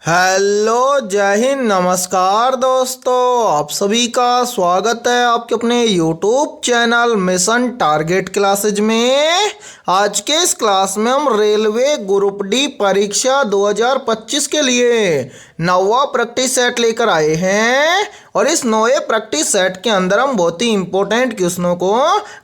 Hello, जय हिंद, नमस्कार दोस्तों। आप सभी का स्वागत है आपके अपने YouTube channel mission target classes में। आज के इस क्लास में हम रेलवे ग्रुप डी परीक्षा 2025 के लिए नौवा प्रैक्टिस सेट लेकर आए हैं और इस नए प्रैक्टिस सेट के अंदर हम बहुत ही इंपॉर्टेंट क्वेश्चनों को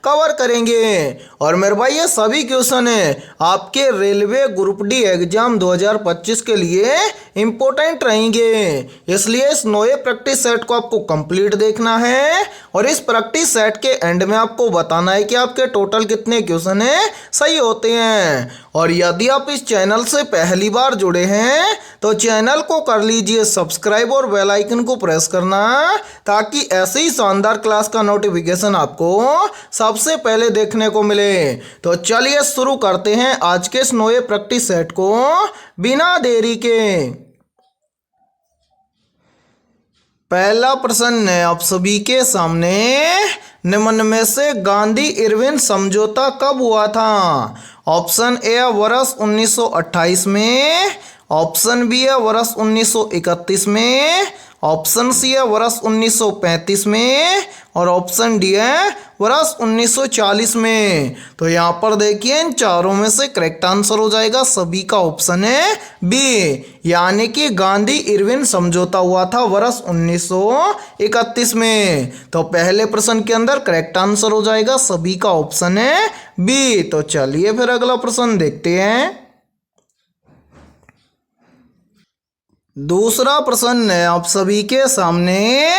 कवर करेंगे। और मेरे भाई ये सभी क्वेश्चन है आपके रेलवे ग्रुप डी एग्जाम 2025 के लिए इंपॉर्टेंट रहेंगे, इसलिए इस नए प्रैक्टिस सेट को आपको कंप्लीट देखना है और इस प्रैक्टिस सेट के एंड में आपको बताना है कि आपके टोटल कितने क्वेश्चन है सही होते हैं। और यदि आप इस चैनल से पहली बार जुड़े हैं तो चैनल को कर लीजिए सब्सक्राइब और बेल आइकन को प्रेस करना, ताकि ऐसे ही शानदार क्लास का नोटिफिकेशन आपको सबसे पहले देखने को मिले। तो चलिए शुरू करते हैं आज के इस नए प्रैक्टिस सेट को बिना देरी के। पहला प्रश्न है आप सभी के सामने, निम्न में से गांधी इरविन समझौता कब हुआ था? ऑप्शन ए वर्ष 1928 में, ऑप्शन बी है वर्ष 1931 में, ऑप्शन सी है वर्ष 1935 में और ऑप्शन डी है वर्ष 1940 में। तो यहाँ पर देखिए इन चारों में से करेक्ट आंसर हो जाएगा सभी का ऑप्शन है बी, यानी कि गांधी इरविन समझौता हुआ था वर्ष 1931 में। तो पहले प्रश्न के अंदर करेक्ट आंसर हो जाएगा सभी का ऑप्शन है बी। तो चलिए फिर अगला प्रश्न देखते हैं। दूसरा प्रश्न है आप सभी के सामने,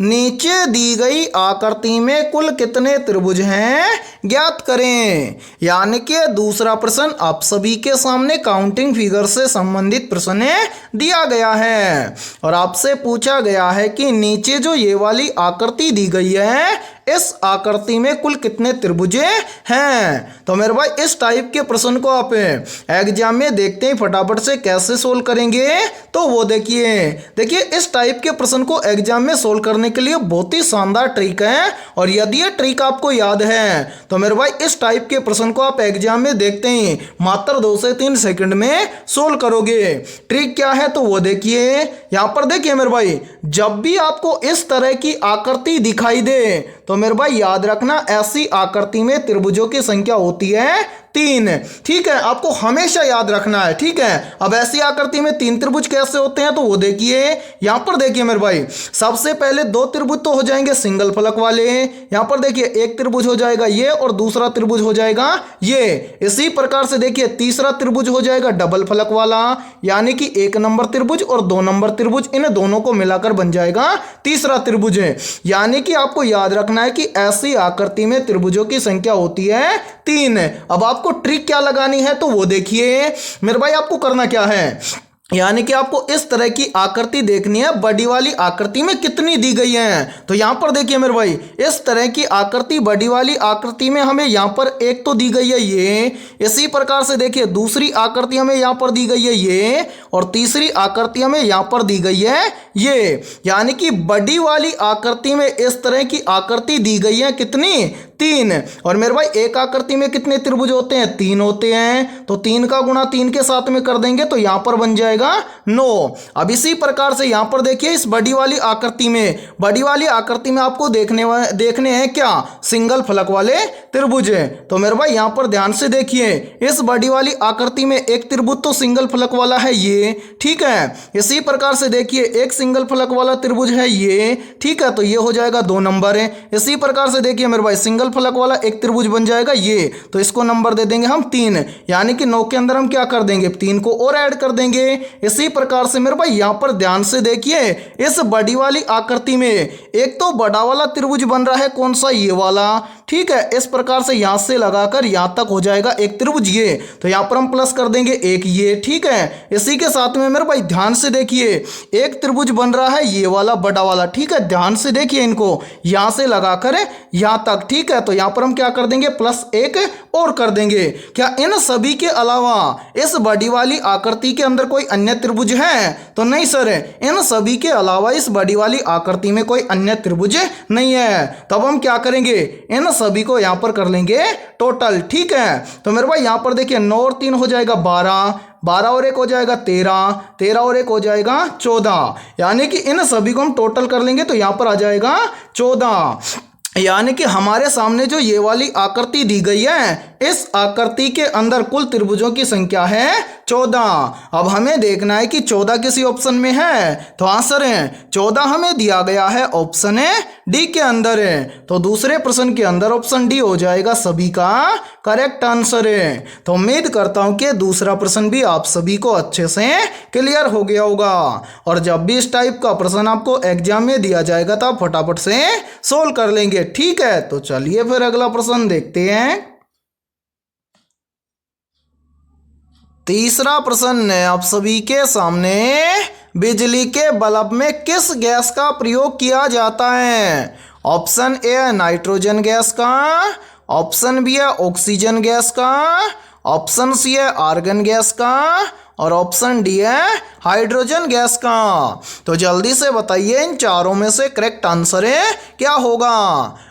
नीचे दी गई आकृति में कुल कितने त्रिभुज हैं ज्ञात करें। यानी कि दूसरा प्रश्न आप सभी के सामने काउंटिंग फिगर से संबंधित प्रश्न दिया गया है और आपसे पूछा गया है कि नीचे जो ये वाली आकृति दी गई है इस आकृति में कुल कितने त्रिभुज हैं। तो मेरे भाई इस टाइप के प्रश्न को आप एग्जाम में देखते हैं फटाफट से कैसे सोल्व करेंगे। तो वो देखिए इस टाइप के प्रश्न को एग्जाम में सोल्व करने के लिए बहुत ही शानदार ट्रिक है और यदि ये ट्रिक आपको याद है तो मेरे भाई इस टाइप के प्रश्न को आप एग्जाम में देखते ही मात्र 2 से 3 सेकंड में सोल्व करोगे। ट्रिक क्या है तो वो देखिए, यहाँ पर देखिए मेरे भाई, जब भी आपको इस तरह की आकृति दिखाई दे तो मेरे भाई याद रखना ऐसी आकृति में त्रिभुजों की संख्या होती है 3। ठीक है, आपको हमेशा याद रखना है। ठीक है, अब ऐसी आकृति में 3 त्रिभुज कैसे होते हैं तो वो देखिए, यहां पर देखिए मेरे भाई, सबसे पहले 2 त्रिभुज तो हो जाएंगे सिंगल फलक वाले। यहां पर देखिए एक त्रिभुज हो जाएगा ये और दूसरा त्रिभुज हो जाएगा ये। इसी प्रकार से देखिए तीसरा त्रिभुज हो जाएगा डबल फलक वाला, यानी कि 1 नंबर त्रिभुज और 2 नंबर त्रिभुज, इन दोनों को मिलाकर बन जाएगा तीसरा त्रिभुज है। यानी कि आपको याद रखना है कि ऐसी आकृति में त्रिभुजों की संख्या होती है 3। अब आपको ट्रिक क्या लगानी है तो वो देखिए मेरे भाई, आपको करना क्या है, यानी कि आपको इस तरह की आकृति देखनी है, बड़ी वाली आकृति में कितनी दी गई है। तो यहां पर देखिए मेरे भाई, इस तरह की आकृति बड़ी वाली आकृति में हमें यहां पर एक तो दी गई है ये, इसी प्रकार से देखिए दूसरी आकृति हमें यहां पर दी गई है ये और तीसरी आकृति हमें यहां पर दी गई है ये। यानी कि बड़ी वाली आकृति में इस तरह की आकृति दी गई है कितनी, 3। और मेरे भाई एक आकृति में कितने त्रिभुज होते हैं, 3 होते हैं। तो 3 का गुणा 3 के साथ में कर देंगे तो यहां पर बन जाएगा 9। अब इसी प्रकार से यहां पर देखिए इस बड़ी वाली आकृति में आपको देखने हैं क्या, सिंगल फलक वाले त्रिभुज है। तो मेरे भाई यहां पर ध्यान से देखिए, इस बड़ी वाली आकृति में एक त्रिभुज तो सिंगल फलक वाला है ये। ठीक है, इसी प्रकार से देखिए एक सिंगल फलक वाला त्रिभुज है ये। ठीक है, तो ये हो जाएगा 2 नंबर है। इसी प्रकार से देखिए मेरे भाई सिंगल फलक वाला एक त्रिभुज बन जाएगा ये, तो इसको नंबर दे देंगे हम 3, यानी कि 9 के अंदर हम क्या कर देंगे, 3 को और ऐड कर देंगे। इसी प्रकार से मेरे भाई यहां पर ध्यान से देखिए, इस बड़ी वाली आकृति में एक तो बड़ा वाला त्रिभुज बन रहा है, कौन सा, ये वाला। ठीक है, इस प्रकार से यहां से लगाकर यहां तक हो जाएगा एक त्रिभुज ये, तो यहां पर हम प्लस कर देंगे एक ये। ठीक है, इसी के साथ में मेरे भाई ध्यान से देखिए एक त्रिभुज बन रहा है ये वाला बड़ा वाला। ठीक है, ध्यान से देखिए इनको, यहां से लगाकर यहां तक। ठीक है, है, तो यहाँ पर हम क्या कर देंगे, प्लस एक और कर देंगे। क्या इन सभी के अलावा इस बड़ी वाली आकृति के अंदर कोई अन्य त्रिभुज है? तो नहीं सर, इन सभी के अलावा इस बड़ी वाली आकृति में कोई अन्य त्रिभुज नहीं है। तब हम क्या करेंगे, इन सभी को यहाँ पर कर लेंगे टोटल। ठीक है, तो मेरे भाई यहाँ पर देखिए 9 और 3 हो जाएगा 12, 12 और 1 हो जाएगा 13, 13 और 1 हो जाएगा 14, यानी कि इन सभी को हम टोटल कर लेंगे तो यहाँ पर आ जाएगा 14। यानी कि हमारे सामने जो ये वाली आकृति दी गई है, इस आकृति के अंदर कुल त्रिभुजों की संख्या है 14। अब हमें देखना है कि 14 किसी ऑप्शन में है, तो आंसर है 14 हमें दिया गया है ऑप्शन डी के अंदर है। तो दूसरे प्रश्न के अंदर ऑप्शन डी हो जाएगा सभी का करेक्ट आंसर है। तो उम्मीद करता हूं कि दूसरा प्रश्न भी आप सभी को अच्छे से क्लियर हो गया होगा, और जब भी इस टाइप का प्रश्न आपको एग्जाम में दिया जाएगा तो आप फटाफट से सोल्व कर लेंगे। ठीक है, तो चलिए फिर अगला प्रश्न देखते हैं। तीसरा प्रश्न है आप सभी के सामने, बिजली के बल्ब में किस गैस का प्रयोग किया जाता है? ऑप्शन ए है नाइट्रोजन गैस का, ऑप्शन बी है ऑक्सीजन गैस का, ऑप्शन सी है आर्गन गैस का, और ऑप्शन डी है हाइड्रोजन गैस का। तो जल्दी से बताइए इन चारों में से करेक्ट आंसर है क्या होगा?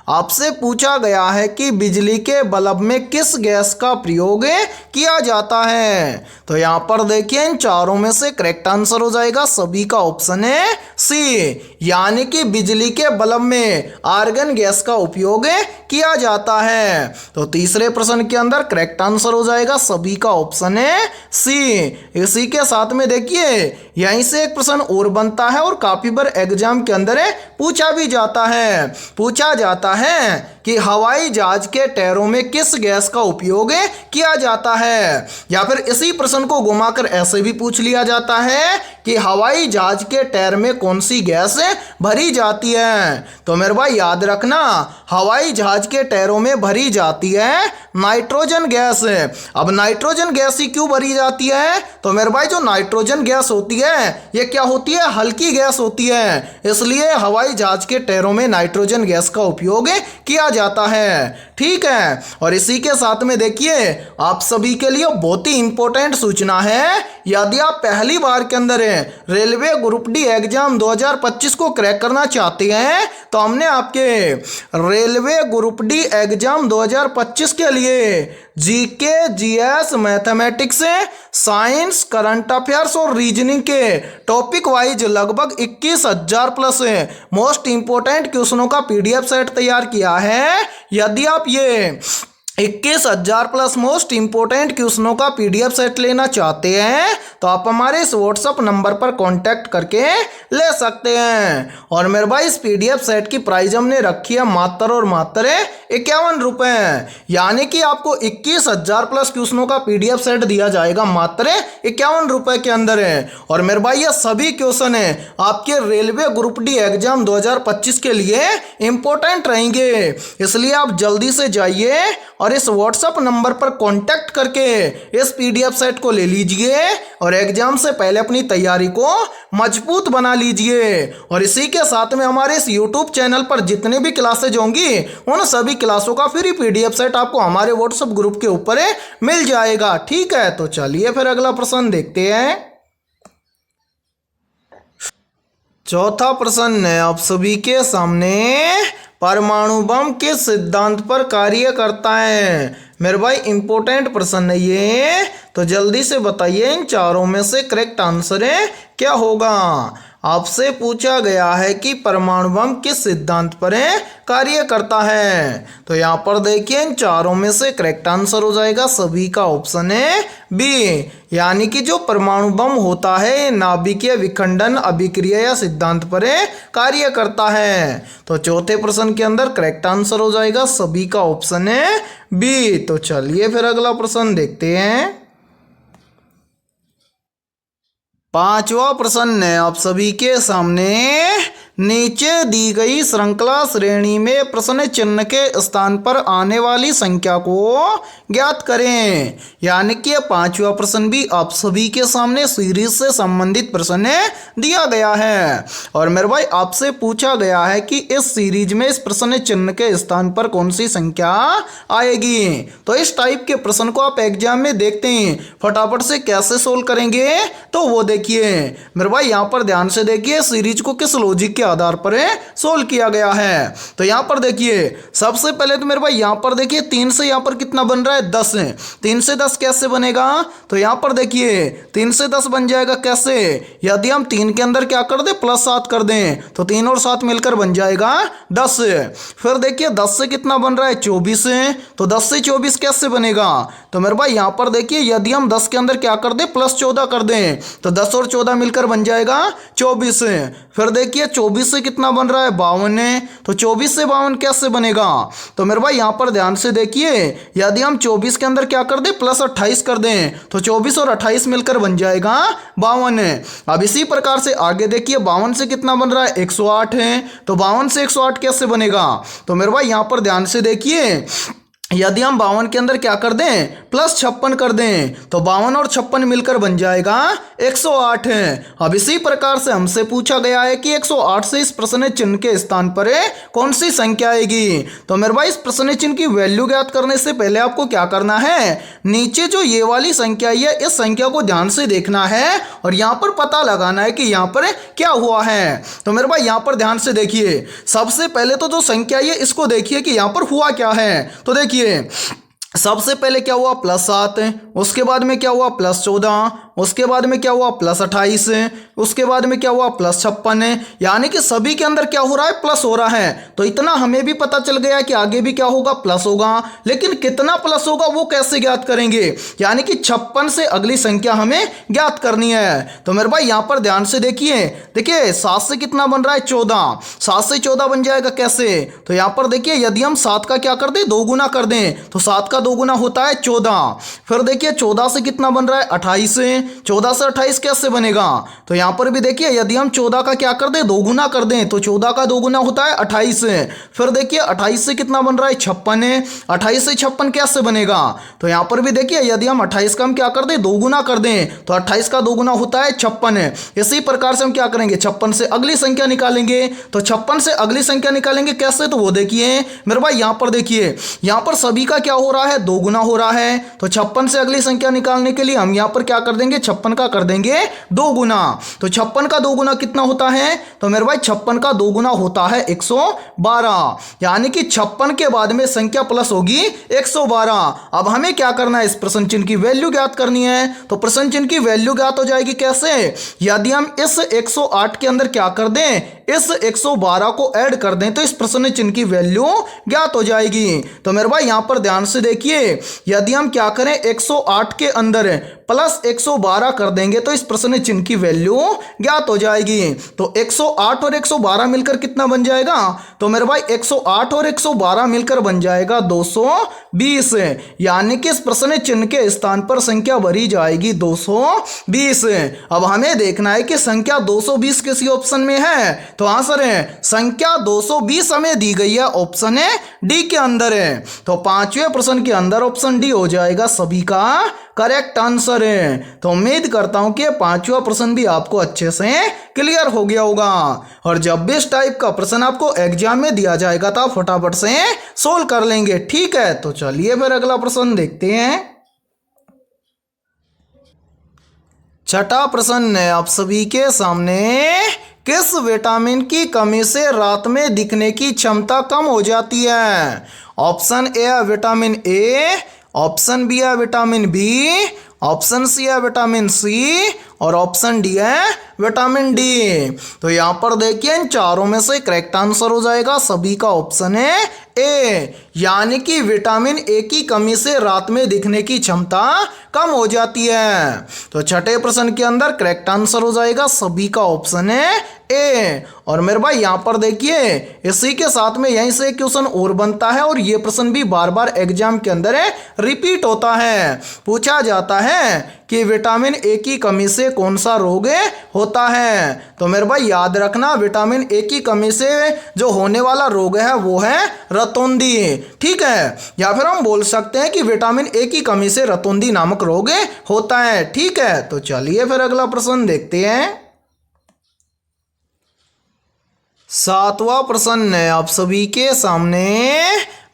आपसे पूछा गया है कि बिजली के बल्ब में किस गैस का प्रयोग किया जाता है, तो यहाँ पर देखिए इन चारों में से करेक्ट आंसर हो जाएगा सभी का ऑप्शन है सी, यानी कि बिजली के बल्ब में आर्गन गैस का उपयोग किया जाता है। तो तीसरे प्रश्न के अंदर करेक्ट आंसर हो जाएगा सभी का ऑप्शन है सी। इसी के साथ में देखिए यहीं से एक प्रश्न और बनता है और काफी बार एग्जाम के अंदर पूछा भी जाता है। पूछा जाता है कि हवाई जहाज के टायरों में किस गैस का उपयोग किया जाता है, या फिर इसी प्रश्न को घुमाकर ऐसे भी पूछ लिया जाता है कि हवाई जहाज के टायर में कौन सी गैस भरी जाती है। तो मेरे भाई याद रखना, हवाई जहाज के टायरों में भरी जाती है नाइट्रोजन गैस। अब नाइट्रोजन गैस ही क्यों भरी जाती है? तो मेरे भाई जो नाइट्रोजन गैस होती है ये क्या होती है, हल्की गैस होती है, इसलिए हवाई जहाज के टायरों में नाइट्रोजन गैस का उपयोग किया जाता है। ठीक है, और इसी के साथ में देखिए आप सभी के लिए बहुत ही इंपॉर्टेंट सूचना है। यदि आप पहली बार के अंदर रेलवे ग्रुप डी एग्जाम 2025 को क्रैक करना चाहते हैं, तो हमने आपके रेलवे ग्रुप डी एग्जाम 2025 के लिए GK, GS, mathematics, science, current affairs और रीजनिंग के टॉपिक वाइज लगभग 21,000 प्लस मोस्ट इंपोर्टेंट क्वेश्चनों का पीडीएफ सेट तैयार किया है। यदि आप ये 21,000 प्लस मोस्ट इंपोर्टेंट क्वेश्चनों का पीडीएफ सेट लेना चाहते हैं तो आप हमारे इस व्हाट्सएप नंबर पर कांटेक्ट करके ले सकते हैं। और मेरे भाई इस पीडीएफ सेट की प्राइस हमने रखी है मात्र और मात्र 51 रुपये, यानी कि आपको 21,000 प्लस क्वेश्चनों का पीडीएफ सेट दिया जाएगा मात्र 51 रुपये के अंदर है। और मेरे भाई ये सभी क्वेश्चन है आपके रेलवे ग्रुप डी एग्जाम 2025 के लिए इंपॉर्टेंट रहेंगे, इसलिए आप जल्दी से जाइए और इस व्हाट्सएप नंबर पर कांटेक्ट करके इस पीडीएफ सेट को ले लीजिए और एग्जाम से पहले अपनी तैयारी को मजबूत बना लीजिए। और इसी के साथ में हमारे इस यूट्यूब चैनल पर जितने भी क्लासेज होंगी उन सभी क्लासों का फ्री पीडीएफ सेट आपको हमारे व्हाट्सएप ग्रुप के ऊपर मिल जाएगा। ठीक है, तो चलिए फिर अगला प्रश्न देखते हैं। चौथा प्रश्न है आप सभी के सामने, परमाणु बम किस सिद्धांत पर कार्य करता है? मेरे भाई इंपॉर्टेंट प्रश्न है ये, तो जल्दी से बताइए इन चारों में से करेक्ट आंसर है क्या होगा? आपसे पूछा गया है कि परमाणु बम किस सिद्धांत पर कार्य करता है, तो यहाँ पर देखिए इन चारों में से करेक्ट आंसर हो जाएगा सभी का ऑप्शन है बी, यानी कि जो परमाणु बम होता है नाभिकीय विखंडन अभिक्रिया या सिद्धांत पर कार्य करता है। तो चौथे प्रश्न के अंदर करेक्ट आंसर हो जाएगा सभी का ऑप्शन है बी। तो चलिए फिर अगला प्रश्न देखते हैं। पांचवा प्रश्न है आप सभी के सामने, नीचे दी गई श्रृंखला श्रेणी में प्रश्न चिन्ह के स्थान पर आने वाली संख्या को ज्ञात करें। यानी कि पांचवा प्रश्न भी आप सभी के सामने सीरीज से संबंधित प्रश्न दिया गया है और मेरे भाई आपसे पूछा गया है कि इस सीरीज में इस प्रश्न चिन्ह के स्थान पर कौन सी संख्या आएगी। तो इस टाइप के प्रश्न को आप एग्जाम में देखते हैं, फटाफट से कैसे सोल्व करेंगे तो वो देखिए मेरे भाई यहाँ पर ध्यान से देखिए सीरीज को किस लॉजिक के आधार पर सोल्व किया गया है। तो यहाँ पर देखिए सबसे पहले तो मेरे भाई यहाँ पर देखिए 3 से यहाँ पर कितना बन रहा है 10 है। 3 से 10 कैसे बनेगा, तो यहाँ पर देखिए 3 से 10 बन जाएगा कैसे, यदि हम 3 के अंदर क्या कर दें +7 कर दें तो 3 और 7 मिलकर बन जाएगा 10। फिर देखिए 10 से कितना बन रहा है 24 है, तो 10 से 24 कैसे बनेगा, तो मेरे भाई यहाँ पर देखिए यदि हम 10 के अंदर क्या कर दें +14 कर दें तो 10 और 14 मिलकर बन जाएगा 24। फिर देखिए 24 से कितना बन रहा है 52 है, तो 24 से 52 कैसे बनेगा, तो मेरे भाई यहाँ पर ध्यान से देखिए यदि हम 24 के अंदर क्या कर दें +28 कर दें तो 24 और 28 मिलकर बन जाएगा 52। अब इसी प्रकार से आगे देखिए 52 से कितना बन रहा है 108 है, तो 52 से 108 कैसे बनेगा, तो मेरे भाई यहाँ पर ध्यान से देखिए यदि हम 52 के अंदर क्या कर दें +56 कर दें तो 52 और 56 मिलकर बन जाएगा 108 है। अब इसी प्रकार से हमसे पूछा गया है कि 108 से इस प्रश्न चिन्ह के स्थान पर कौन सी संख्या आएगी। तो मेरे भाई इस प्रश्न चिन्ह की वैल्यू ज्ञात करने से पहले आपको क्या करना है, नीचे जो ये वाली संख्या है इस संख्या को ध्यान से देखना है और यहाँ पर पता लगाना है कि यहाँ पर क्या हुआ है। तो मेरे भाई यहाँ पर ध्यान से देखिए सबसे पहले तो जो संख्या है इसको देखिए कि यहाँ पर हुआ क्या है। तो देखिए सबसे पहले क्या हुआ +7, उसके बाद में क्या हुआ +14, उसके बाद में क्या हुआ +28, उसके बाद में क्या हुआ +56, यानी कि सभी के अंदर क्या हो रहा है प्लस हो रहा है। तो इतना हमें भी पता चल गया कि आगे भी क्या होगा प्लस होगा, लेकिन कितना प्लस होगा वो कैसे ज्ञात करेंगे, यानी कि 56 से अगली संख्या हमें ज्ञात करनी है। तो मेरे भाई यहाँ पर ध्यान से देखिए 7 से कितना बन रहा है 14, 7 से 14 बन जाएगा कैसे, तो यहाँ पर देखिए यदि हम 7 का क्या कर दें 2 गुना कर दें तो 7 का 2 गुना होता है 14। फिर देखिए 14 से कितना बन रहा है 28, 14 से 28 कैसे बनेगा, तो यहाँ पर भी देखिए यदि हम 14 का क्या कर दें 2 गुना कर दें तो 14 का 2 गुना होता है 28। फिर देखिए 28 से कितना बन रहा है 56, 28 से 56 कैसे बनेगा, तो यहाँ पर भी देखिए यदि हम 28 का हम क्या कर दें 2 गुना कर दें तो 28 का 2 गुना होता है 56। इसी प्रकार से हम क्या करेंगे 56 से अगली संख्या निकालेंगे, तो 56 से अगली संख्या निकालेंगे कैसे, तो वो देखिए मेरे भाई यहाँ पर देखिए यहाँ पर सभी का क्या हो रहा है 2 गुना हो रहा है। तो 56 से अगली संख्या निकालने के लिए हम यहाँ पर क्या कर देंगे 56 का कर देंगे 2 गुना। तो 56 का 2 गुना कितना होता है, तो मेरे भाई 56 का 2 गुना होता है 112, यानी कि 56 के बाद में संख्या प्लस होगी 112। अब हमें क्या करना है इस प्रश्न चिन्ह की वैल्यू ज्ञात करनी है। तो प्रश्न चिन्ह की वैल्यू ज्ञात हो जाएगी कैसे, यदि हम इस 108 के अंदर क्या कर दें इस 112 को ऐड कर दें तो इस प्रश्न चिन्ह की वैल्यू ज्ञात हो जाएगी। तो मेरे भाई यहां पर ध्यान से देखिए यदि हम क्या करें 108 के अंदर +112 कर देंगे तो इस प्रश्न चिन्ह की वैल्यू ज्ञात हो जाएगी। तो 108 और 112 मिलकर कितना बन जाएगा, तो मेरे भाई 108 और 112 मिलकर बन जाएगा 220, यानी कि इस प्रश्न चिन्ह के स्थान पर संख्या भरी जाएगी 220। अब हमें देखना है कि संख्या 220 किसी ऑप्शन में है, तो आंसर है संख्या 220 हमें दी गई है ऑप्शन है डी के अंदर है। तो पांचवें प्रश्न के अंदर ऑप्शन डी हो जाएगा सभी का करेक्ट आंसर है। तो उम्मीद करता हूं कि पांचवा प्रश्न भी आपको अच्छे से क्लियर हो गया होगा और जब भी इस टाइप का प्रश्न आपको एग्जाम में दिया जाएगा तो आप फटाफट से सोल्व कर लेंगे। ठीक है, तो चलिए फिर अगला प्रश्न देखते हैं। छठा प्रश्न है आप सभी के सामने, किस विटामिन की कमी से रात में दिखने की क्षमता कम हो जाती है। ऑप्शन ए है विटामिन ए, ऑप्शन बी है विटामिन बी, ऑप्शन सी है विटामिन सी और ऑप्शन डी है विटामिन डी। तो यहाँ पर देखिए इन चारों में से करेक्ट आंसर हो जाएगा सभी का ऑप्शन है ए, यानी कि विटामिन ए की कमी से रात में दिखने की क्षमता कम हो जाती है। तो छठे प्रश्न के अंदर करेक्ट आंसर हो जाएगा सभी का ऑप्शन है ए। और मेरे भाई यहाँ पर देखिए इसी के साथ में यहीं से क्वेश्चन और बनता है और ये प्रश्न भी बार बार एग्जाम के अंदर रिपीट होता है। पूछा जाता है कि विटामिन ए की कमी से कौन सा रोग होता है। तो मेरे भाई याद रखना, विटामिन ए की कमी से जो होने वाला रोग है वो है रतौंधी। ठीक है, या फिर हम बोल सकते हैं कि विटामिन ए की कमी से रतौंधी नामक रोग होता है। ठीक है, तो चलिए फिर अगला प्रश्न देखते हैं। 7वां प्रश्न है आप सभी के सामने,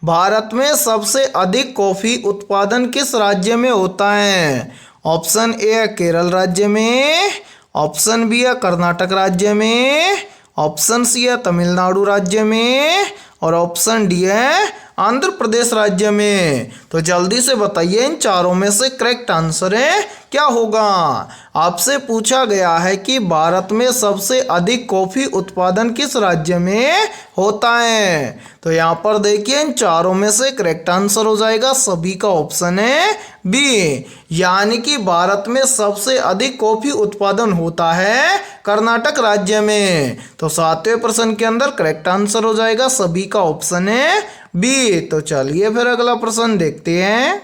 भारत में सबसे अधिक कॉफी उत्पादन किस राज्य में होता है। ऑप्शन ए है केरल राज्य में, ऑप्शन बी है कर्नाटक राज्य में, ऑप्शन सी है तमिलनाडु राज्य में और ऑप्शन डी है आंध्र प्रदेश राज्य में। तो जल्दी से बताइए इन चारों में से करेक्ट आंसर है क्या होगा। आपसे पूछा गया है कि भारत में सबसे अधिक कॉफी उत्पादन किस राज्य में होता है। तो यहाँ पर देखिए इन चारों में से करेक्ट आंसर हो जाएगा सभी का ऑप्शन है बी, यानी कि भारत में सबसे अधिक कॉफी उत्पादन होता है कर्नाटक राज्य में। तो 7वें प्रश्न के अंदर करेक्ट आंसर हो जाएगा सभी का ऑप्शन है बी। तो चलिए फिर अगला प्रश्न देखते हैं।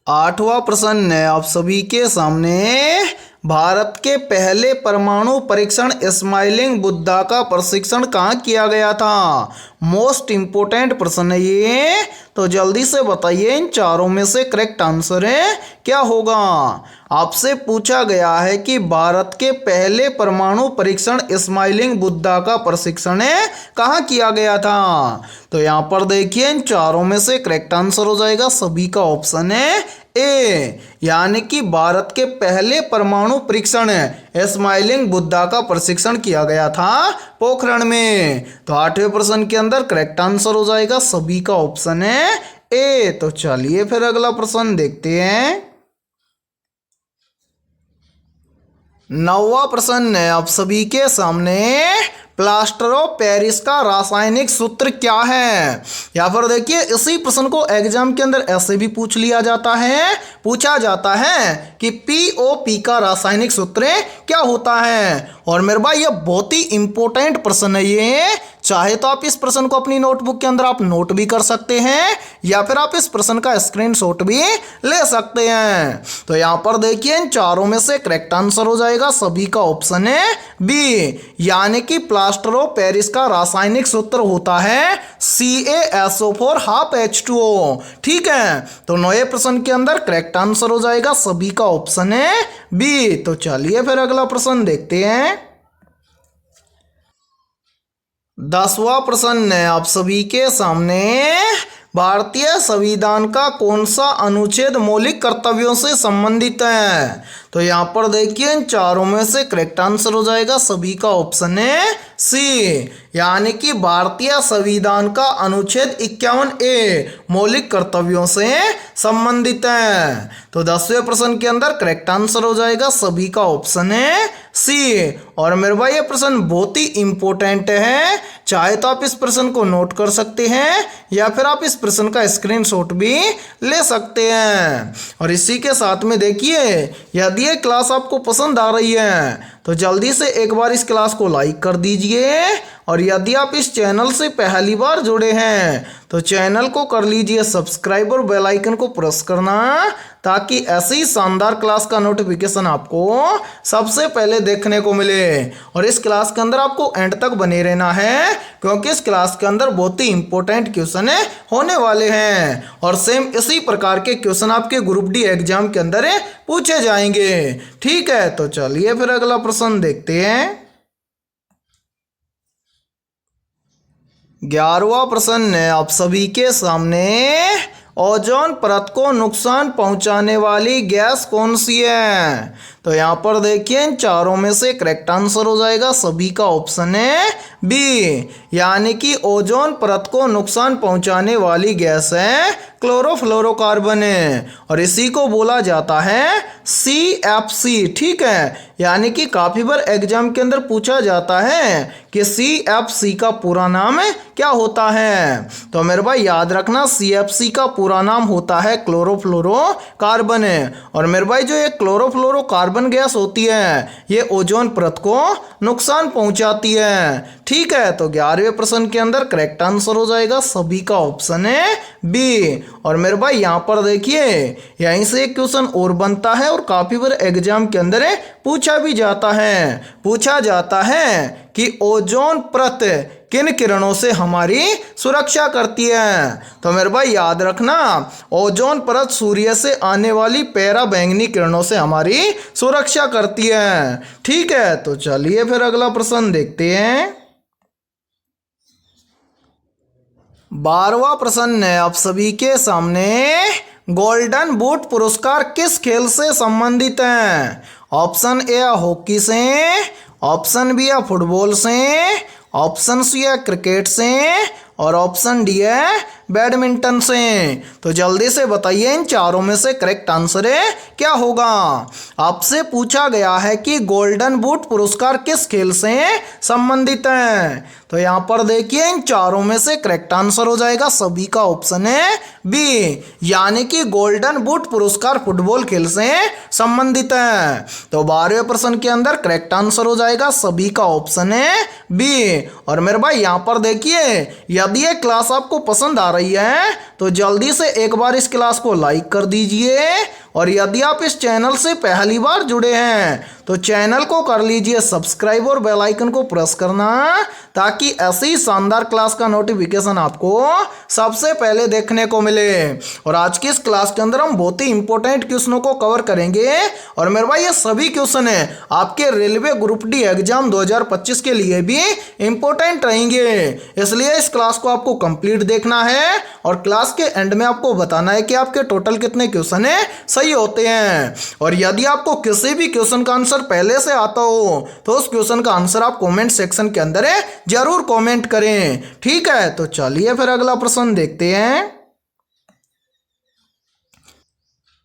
8वां प्रश्न है आप सभी के सामने, भारत के पहले परमाणु परीक्षण स्माइलिंग बुद्धा का प्रशिक्षण कहाँ किया गया था। मोस्ट इंपोर्टेंट प्रश्न है ये, तो जल्दी से बताइए इन चारों में से करेक्ट आंसर है क्या होगा। आपसे पूछा गया है कि भारत के पहले परमाणु परीक्षण स्माइलिंग बुद्धा का प्रशिक्षण कहाँ किया गया था। तो यहाँ पर देखिए इन चारों में से करेक्ट आंसर हो जाएगा सभी का ऑप्शन है ए, यानी कि भारत के पहले परमाणु परीक्षण स्माइलिंग बुद्धा का प्रशिक्षण किया गया था पोखरण में। तो 8वें प्रश्न के अंदर करेक्ट आंसर हो जाएगा सभी का ऑप्शन है ए। तो चलिए फिर अगला प्रश्न देखते हैं। 9वां प्रश्न है आप सभी के सामने, प्लास्टर ऑफ पेरिस का रासायनिक सूत्र क्या है। या फिर देखिए इसी प्रश्न को एग्जाम के अंदर ऐसे भी पूछा जाता है कि पीओपी का रासायनिक सूत्र क्या होता है। और मेरे भाई ये बहुत ही इंपॉर्टेंट प्रश्न है ये, चाहे तो आप इस प्रश्न को अपनी नोटबुक के अंदर आप नोट भी कर सकते हैं या फिर आप इस प्रश्न का स्क्रीनशॉट भी ले सकते हैं। तो यहाँ पर देखिए इन चारों में से करेक्ट आंसर हो जाएगा सभी का ऑप्शन है बी, यानी कि प्लास्टर ऑफ पेरिस का रासायनिक सूत्र होता है CaSO4 हाफ H2O। ठीक है, तो 9वें प्रश्न के अंदर करेक्ट आंसर हो जाएगा सभी का ऑप्शन है बी। तो चलिए फिर अगला प्रश्न देखते हैं। 10वां प्रश्न है आप सभी के सामने, भारतीय संविधान का कौन सा अनुच्छेद मौलिक कर्तव्यों से संबंधित है। तो यहाँ पर देखिए इन चारों में से करेक्ट आंसर हो जाएगा सभी का ऑप्शन है सी, यानी कि भारतीय संविधान का अनुच्छेद 51A मौलिक कर्तव्यों से संबंधित है। तो 10वें प्रश्न के अंदर करेक्ट आंसर हो जाएगा सभी का ऑप्शन है सी। और मेरे भाई ये प्रश्न बहुत ही इंपॉर्टेंट है, चाहे तो आप इस प्रश्न को नोट कर सकते हैं या फिर आप इस प्रश्न का स्क्रीनशॉट भी ले सकते हैं। और इसी के साथ में देखिए यदि ये क्लास आपको पसंद आ रही है तो जल्दी से एक बार इस क्लास को लाइक कर दीजिए, और यदि आप इस चैनल से पहली बार जुड़े हैं तो चैनल को कर लीजिए सब्सक्राइब और बेल आइकन को प्रेस करना, ताकि ऐसी शानदार क्लास का नोटिफिकेशन आपको सबसे पहले देखने को मिले। और इस क्लास के अंदर आपको एंड तक बने रहना है, क्योंकि इस क्लास के अंदर बहुत ही इंपॉर्टेंट क्वेश्चन होने वाले हैं और सेम इसी प्रकार के क्वेश्चन आपके ग्रुप डी एग्जाम के अंदर पूछे जाएंगे। ठीक है, तो चलिए फिर अगला प्रश्न देखते हैं। 11वां प्रश्न है आप सभी के सामने, ओजोन परत को नुकसान पहुंचाने वाली गैस कौन सी है। तो यहाँ पर देखिए इन चारों में से करेक्ट आंसर हो जाएगा सभी का ऑप्शन है बी, यानी कि ओजोन परत को नुकसान पहुंचाने वाली गैस है क्लोरोफ्लोरोकार्बन और इसी को बोला जाता है CFC। ठीक है, यानी कि काफी बार एग्जाम के अंदर पूछा जाता है कि CFC का पूरा नाम क्या होता है। तो मेरे भाई याद रखना CFC का पूरा नाम होता है क्लोरोफ्लोरोकार्बन। और मेरे भाई जो ये क्लोरोफ्लोरोकार्बन गैस होती है ये ओजोन परत को नुकसान पहुंचाती है। ठीक है, तो 11वें प्रश्न के अंदर करेक्ट आंसर हो जाएगा सभी का ऑप्शन है बी। और मेरे भाई यहाँ पर देखिए यहीं से एक क्वेश्चन और बनता है और काफ़ी बार एग्जाम के अंदर पूछा भी जाता है। पूछा जाता है कि ओजोन परत किन किरणों से हमारी सुरक्षा करती है। तो मेरे भाई याद रखना, ओजोन परत सूर्य से आने वाली पैरा बैंगनी किरणों से हमारी सुरक्षा करती है। ठीक है, तो चलिए फिर अगला प्रश्न देखते हैं। 12वां प्रश्न है आप सभी के सामने, गोल्डन बूट पुरस्कार किस खेल से संबंधित है। ऑप्शन ए हॉकी से, ऑप्शन बी है फुटबॉल से, ऑप्शन सी है क्रिकेट से और ऑप्शन डी है बैडमिंटन से। तो जल्दी से बताइए इन चारों में से करेक्ट आंसर क्या होगा। आपसे पूछा गया है कि गोल्डन बूट पुरस्कार किस खेल से संबंधित है। तो यहाँ पर देखिए इन चारों में से करेक्ट आंसर हो जाएगा सभी का ऑप्शन है बी, यानी कि गोल्डन बूट पुरस्कार फुटबॉल खेल से संबंधित है। तो 12वें प्रश्न के अंदर करेक्ट आंसर हो जाएगा सभी का ऑप्शन है बी। और मेरे भाई यहाँ पर देखिए, यदि ये क्लास आपको पसंद आ रही है तो जल्दी से एक बार इस क्लास को लाइक कर दीजिए, और यदि आप इस चैनल से पहली बार जुड़े हैं तो चैनल को कर लीजिए सब्सक्राइब और बेल आइकन को प्रेस करना, ताकि ऐसी शानदार क्लास का नोटिफिकेशन आपको सबसे पहले देखने को मिले। और आज की इस क्लास के अंदर हम बहुत ही इंपॉर्टेंट क्वेश्चनों को कवर करेंगे, और मेरे भाई ये सभी क्वेश्चन है आपके रेलवे ग्रुप डी एग्जाम 2025 के लिए भी इंपॉर्टेंट रहेंगे। इसलिए इस क्लास को आपको कंप्लीट देखना है और क्लास के एंड में आपको बताना है कि आपके टोटल कितने क्वेश्चन है सही होते हैं। और यदि आपको किसी भी क्वेश्चन का आंसर पहले से आता हो तो उस क्वेश्चन का आंसर आप कमेंट सेक्शन के अंदर जरूर कमेंट करें। ठीक है, तो चलिए फिर अगला प्रश्न देखते हैं।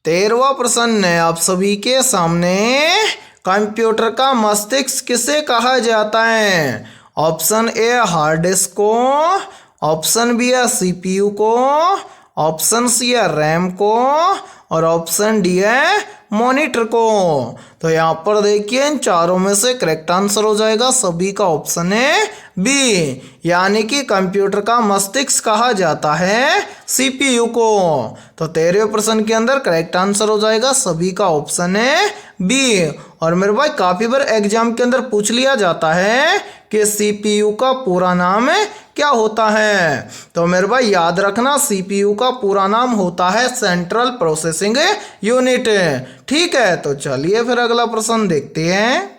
13वां प्रश्न है आप सभी के सामने, कंप्यूटर का मस्तिष्क किसे कहा जाता है। ऑप्शन ए हार्ड डिस्क को, ऑप्शन बी है सीपीयू को, ऑप्शन सी है रैम को और ऑप्शन डी है मॉनिटर को। तो यहाँ पर देखिए इन चारों में से करेक्ट आंसर हो जाएगा सभी का ऑप्शन है बी, यानी कि कंप्यूटर का मस्तिष्क कहा जाता है सीपीयू को। तो 13वें प्रश्न के अंदर करेक्ट आंसर हो जाएगा सभी का ऑप्शन है बी। और मेरे भाई काफ़ी बार एग्जाम के अंदर पूछ लिया जाता है कि सीपीयू का पूरा नाम क्या होता है। तो मेरे भाई याद रखना, सीपीयू का पूरा नाम होता है सेंट्रल प्रोसेसिंग यूनिट। ठीक है, तो चलिए फिर अगला प्रश्न देखते हैं।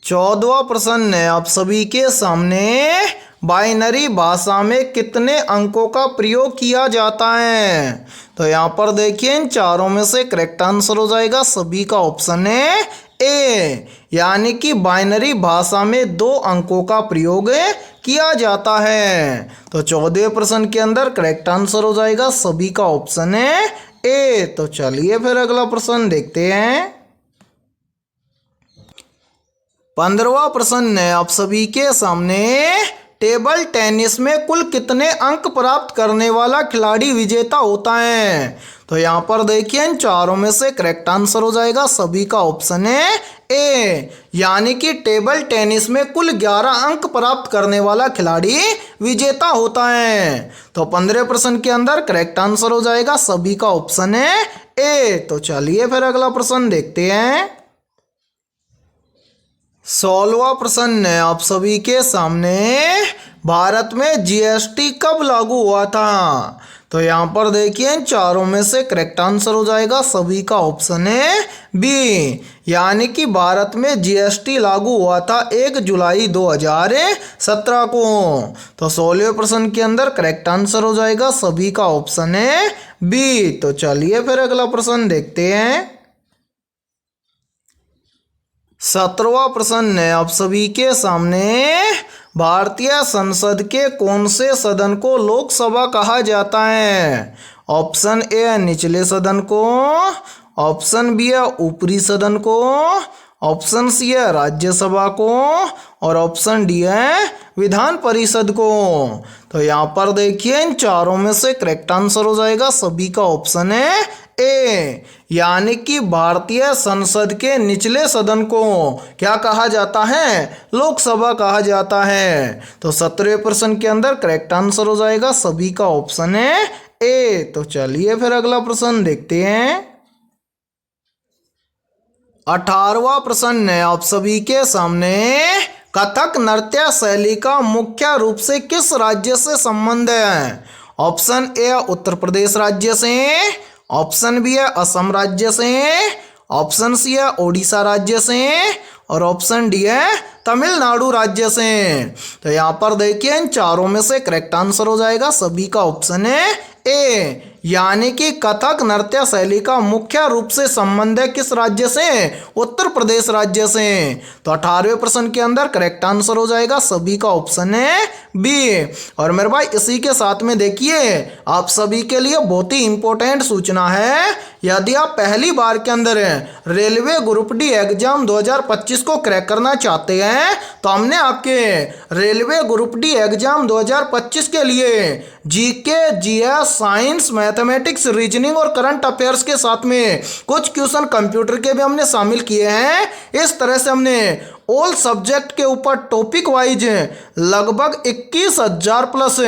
14वां प्रश्न है आप सभी के सामने, बाइनरी भाषा में कितने अंकों का प्रयोग किया जाता है। तो यहाँ पर देखिए इन चारों में से करेक्ट आंसर हो जाएगा सभी का ऑप्शन है ए, यानी कि बाइनरी भाषा में 2 अंकों का प्रयोग किया जाता है। तो 14वें प्रश्न के अंदर करेक्ट आंसर हो जाएगा सभी का ऑप्शन है ए। तो चलिए फिर अगला प्रश्न देखते हैं। 15वां प्रश्न है आप सभी के सामने, टेबल टेनिस में कुल कितने अंक प्राप्त करने वाला खिलाड़ी विजेता होता है। तो यहाँ पर देखिए इन चारों में से करेक्ट आंसर हो जाएगा सभी का ऑप्शन है ए, यानी कि टेबल टेनिस में कुल 11 अंक प्राप्त करने वाला खिलाड़ी विजेता होता है। तो 15वें प्रश्न के अंदर करेक्ट आंसर हो जाएगा सभी का ऑप्शन है ए। तो चलिए फिर अगला प्रश्न देखते हैं। 16वां प्रश्न है आप सभी के सामने, भारत में जीएसटी कब लागू हुआ था। तो यहाँ पर देखिए इन चारों में से करेक्ट आंसर हो जाएगा सभी का ऑप्शन है बी, यानी कि भारत में जीएसटी लागू हुआ था 1 जुलाई 2017 को। तो 16वें प्रश्न के अंदर करेक्ट आंसर हो जाएगा सभी का ऑप्शन है बी। तो चलिए फिर अगला प्रश्न देखते हैं। 17वां प्रश्न है आप सभी के सामने, भारतीय संसद के कौन से सदन को लोकसभा कहा जाता है। ऑप्शन ए है निचले सदन को, ऑप्शन बी है ऊपरी सदन को, ऑप्शन सी है राज्यसभा को और ऑप्शन डी है विधान परिषद को। तो यहाँ पर देखिए इन चारों में से करेक्ट आंसर हो जाएगा सभी का ऑप्शन है ए, यानी कि भारतीय संसद के निचले सदन को क्या कहा जाता है, लोकसभा कहा जाता है। तो 17वें प्रश्न के अंदर करेक्ट आंसर हो जाएगा सभी का ऑप्शन है ए। तो चलिए फिर अगला प्रश्न देखते हैं। 18वां प्रश्न है आप सभी के सामने, कथक नृत्य शैली का मुख्य रूप से किस राज्य से संबंध है। ऑप्शन ए उत्तर प्रदेश राज्य से, ऑप्शन बी है असम राज्य से, ऑप्शन सी है ओडिशा राज्य से और ऑप्शन डी है तमिलनाडु राज्य से। तो यहाँ पर देखिए इन चारों में से करेक्ट आंसर हो जाएगा सभी का ऑप्शन है ए, यानी कि कथक नृत्य शैली का मुख्य रूप से संबंध है किस राज्य से, उत्तर प्रदेश राज्य से। तो 18वें प्रश्न के अंदर करेक्ट आंसर हो जाएगा सभी का ऑप्शन है बी। और मेरे भाई इसी के साथ में देखिए आप सभी के लिए बहुत ही इंपॉर्टेंट सूचना है, यदि आप पहली बार के अंदर रेलवे ग्रुप डी एग्जाम 2025 को क्रैक करना चाहते हैं तो हमने आपके रेलवे ग्रुप डी एग्जाम 2025 के लिए GK, GS, science, mathematics, reasoning और करंट अफेयर्स के साथ में कुछ क्वेश्चन कंप्यूटर के भी हमने शामिल किए हैं। इस तरह से हमने ऑल सब्जेक्ट के ऊपर टॉपिक वाइज लगभग 21,000 प्लस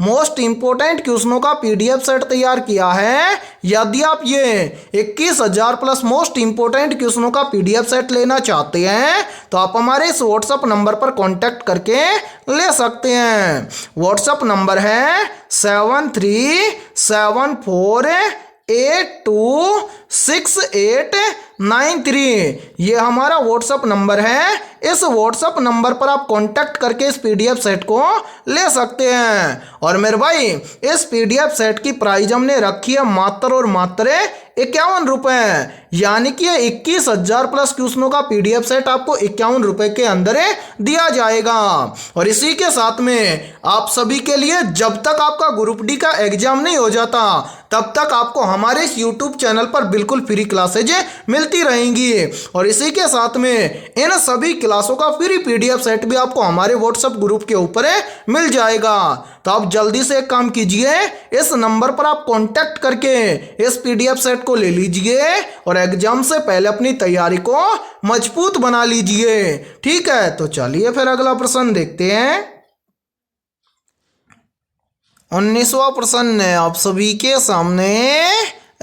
मोस्ट इंपोर्टेंट क्वेश्चनों का पीडीएफ सेट तैयार किया है। यदि आप ये 21,000 प्लस मोस्ट इंपोर्टेंट क्वेश्चनों का पीडीएफ सेट लेना चाहते हैं तो आप हमारे इस व्हाट्सएप नंबर पर कांटेक्ट करके ले सकते हैं। व्हाट्सएप नंबर है 7374826893। ये हमारा व्हाट्सएप नंबर है। इस व्हाट्सएप नंबर पर आप कांटेक्ट करके इस पीडीएफ सेट को ले सकते हैं। और मेरे भाई इस पीडीएफ सेट की प्राइस हमने रखी है मात्र और मात्र 51 रुपए, यानी कि 21,000 प्लस क्वेश्चनों का पीडीएफ सेट आपको 51 रुपए के अंदर दिया जाएगा। और इसी के साथ में आप सभी के लिए जब तक आपका ग्रुप डी का एग्जाम नहीं हो जाता तब तक आपको हमारे इस यूट्यूब चैनल पर बिल्कुल फ्री क्लासेज मिलती रहेंगी। और इसी के साथ में इन सभी क्लासों का फ्री पीडीएफ सेट भी आपको हमारे व्हाट्सएप ग्रुप के ऊपर मिल जाएगा। तो आप जल्दी से एक काम कीजिए, इस नंबर पर आप कांटेक्ट करके इस पीडीएफ सेट को ले लीजिए और एग्जाम से पहले अपनी तैयारी को मजबूत बना लीजिए। ठीक है, तो चलिए फिर अगला प्रश्न देखते हैं। 19वां प्रश्न है आप सभी के सामने,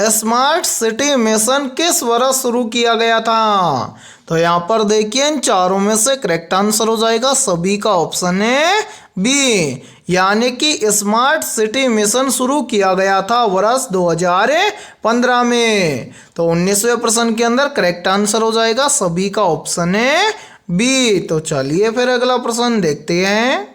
स्मार्ट सिटी मिशन किस वर्ष शुरू किया गया था। तो यहाँ पर देखिए इन चारों में से करेक्ट आंसर हो जाएगा सभी का ऑप्शन है बी, यानी कि स्मार्ट सिटी मिशन शुरू किया गया था वर्ष 2015 में। तो 19वें प्रश्न के अंदर करेक्ट आंसर हो जाएगा सभी का ऑप्शन है बी। तो चलिए फिर अगला प्रश्न देखते हैं।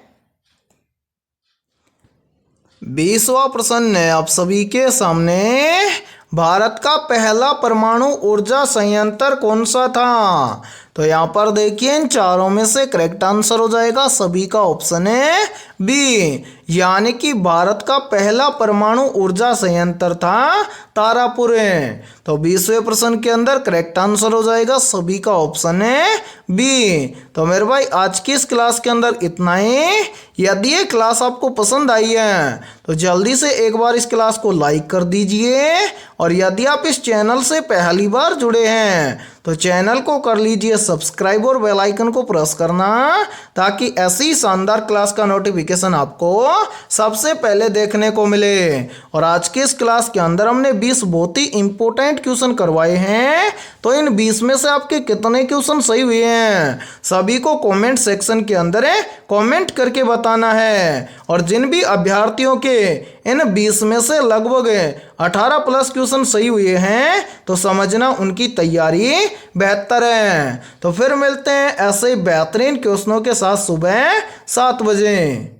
20वां प्रश्न है आप सभी के सामने, भारत का पहला परमाणु ऊर्जा संयंत्र कौन सा था। तो यहाँ पर देखिए इन चारों में से करेक्ट आंसर हो जाएगा सभी का ऑप्शन है बी, यानी कि भारत का पहला परमाणु ऊर्जा संयंत्र था तारापुर। तो 20वें प्रश्न के अंदर करेक्ट आंसर हो जाएगा सभी का ऑप्शन है बी। तो मेरे भाई आज की इस क्लास के अंदर इतना ही। यदि ये क्लास आपको पसंद आई है तो जल्दी से एक बार इस क्लास को लाइक कर दीजिए। और यदि आप इस चैनल से पहली बार जुड़े हैं तो चैनल को कर लीजिए सब्सक्राइब और बेल आइकन को प्रेस करना, ताकि ऐसी शानदार क्लास का नोटिफिकेशन आपको सबसे पहले देखने को मिले। और आज के इस क्लास के अंदर हमने 20 बहुत ही इंपॉर्टेंट क्वेश्चन करवाए हैं। तो इन 20 में से आपके कितने क्वेश्चन सही हुए हैं सभी को कमेंट सेक्शन के अंदर कमेंट करके बताना है। और जिन भी अभ्यर्थियों के इन 20 में से लगभग 18 प्लस क्वेश्चन सही हुए हैं तो समझना उनकी तैयारी बेहतर है। तो फिर मिलते हैं ऐसे बेहतरीन क्वेश्चनों के साथ सुबह 7 बजे।